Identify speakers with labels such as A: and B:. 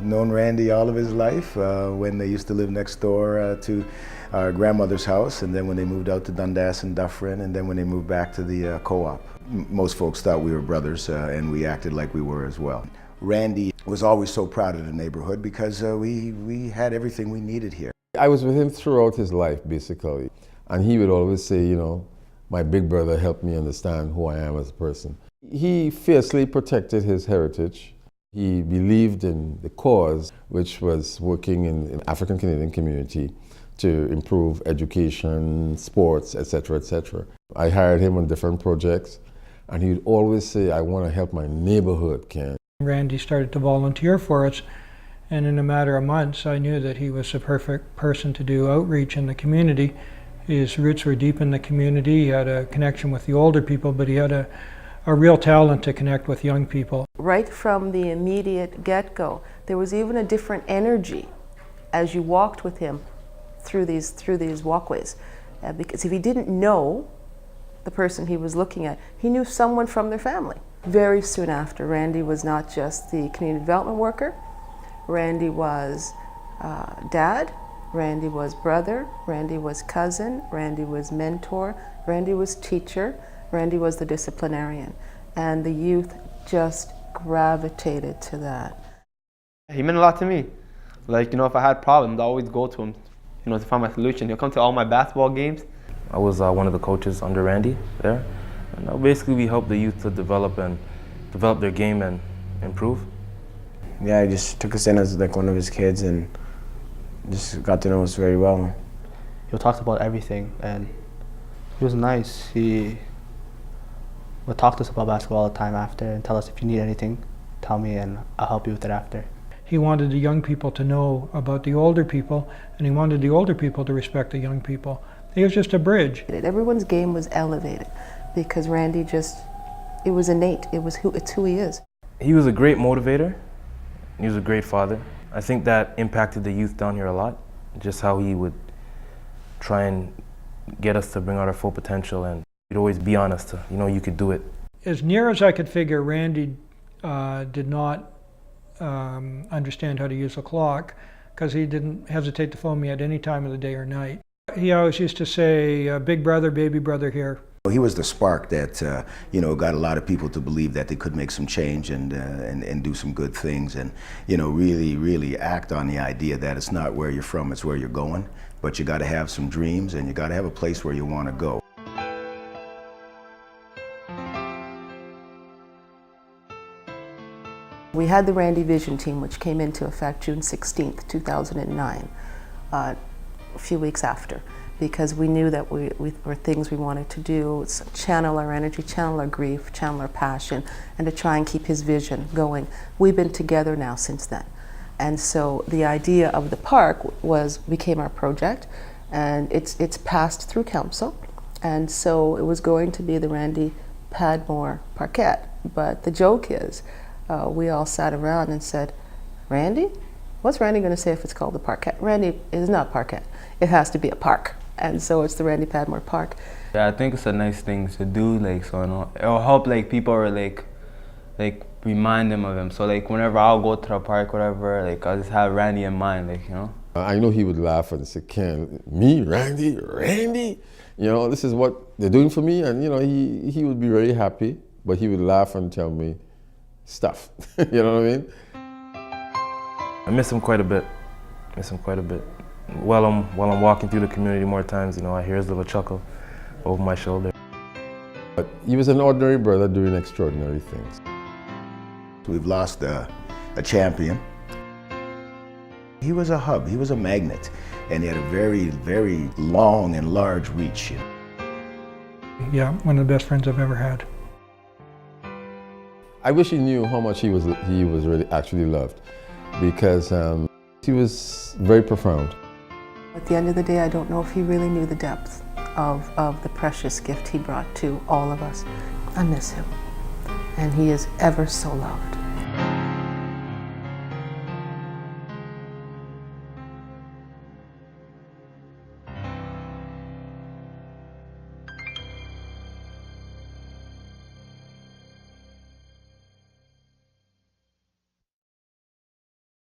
A: known Randy all of his life when they used to live next door to our grandmother's house, and then when they moved out to Dundas and Dufferin, and then when they moved back to the co-op. Most folks thought we were brothers, and we acted like we were as well. Randy was always so proud of the neighborhood because we had everything we needed here.
B: I was with him throughout his life, basically, and he would always say, you know, my big brother helped me understand who I am as a person. He fiercely protected his heritage. He believed in the cause, which was working in the African Canadian community to improve education, sports, etc., etc. I hired him on different projects, and he'd always say, I want to help my neighborhood, Ken.
C: Randy started to volunteer for us, and in a matter of months I knew that he was the perfect person to do outreach in the community. His roots were deep in the community. He had a connection with the older people, but he had a real talent to connect with young people.
D: Right from the immediate get-go, there was even a different energy as you walked with him through these walkways. Because if he didn't know the person he was looking at, he knew someone from their family. Very soon after, Randy was not just the community development worker. Randy was dad, Randy was brother, Randy was cousin, Randy was mentor, Randy was teacher, Randy was the disciplinarian. And the youth just gravitated to that.
E: He meant a lot to me. Like, you know, if I had problems, I always go to him, you know, to find my solution. He'll come to all my basketball games.
F: I was one of the coaches under Randy there. And basically we helped the youth to develop their game and improve.
G: Yeah, he just took us in as like one of his kids and just got to know us very well.
E: He talked about everything, and he was nice. He would talk to us about basketball all the time after and tell us, if you need anything, tell me and I'll help you with it after.
C: He wanted the young people to know about the older people, and he wanted the older people to respect the young people. He was just a bridge.
D: Everyone's game was elevated because Randy it was innate. It's who he is.
F: He was a great motivator. He was a great father. I think that impacted the youth down here a lot, just how he would try and get us to bring out our full potential, and he'd always be on us to, you know, you could do it.
C: As near as I could figure, Randy did not understand how to use a clock, because he didn't hesitate to phone me at any time of the day or night. He always used to say, big brother, baby brother here.
A: He was the spark that you know, got a lot of people to believe that they could make some change and do some good things, and you know, really act on the idea that it's not where you're from, it's where you're going. But you got to have some dreams, and you got to have a place where you want to go.
D: We had the Randy Vision Team, which came into effect June 16th, 2009, a few weeks after, because we knew that we were things we wanted to do, channel our energy, channel our grief, channel our passion, and to try and keep his vision going. We've been together now since then. And so the idea of the park became our project, and it's passed through council. And so it was going to be the Randy Padmore Parkette. But the joke is, we all sat around and said, Randy? What's Randy going to say if it's called the Parkette? Randy is not Parkette. It has to be a park. And so it's the Randy Padmore Park.
H: Yeah, I think it's a nice thing to do, like, so, you know, it'll help, like, people are, like remind them of him. So, like, whenever I'll go to the park, whatever, like, I'll just have Randy in mind, like, you know.
B: I know he would laugh and say, Ken, me, Randy? You know, this is what they're doing for me, and, you know, he would be very happy, but he would laugh and tell me stuff, you know what I mean?
F: I miss him quite a bit. While I'm walking through the community more times, you know, I hear his little chuckle over my shoulder.
B: But he was an ordinary brother doing extraordinary things.
A: We've lost a champion. He was a hub, he was a magnet, and he had a very long and large reach.
C: Yeah, one of the best friends I've ever had.
B: I wish he knew how much he was really actually loved, because he was very profound.
D: At the end of the day, I don't know if he really knew the depth of the precious gift he brought to all of us. I miss him, and he is ever so loved.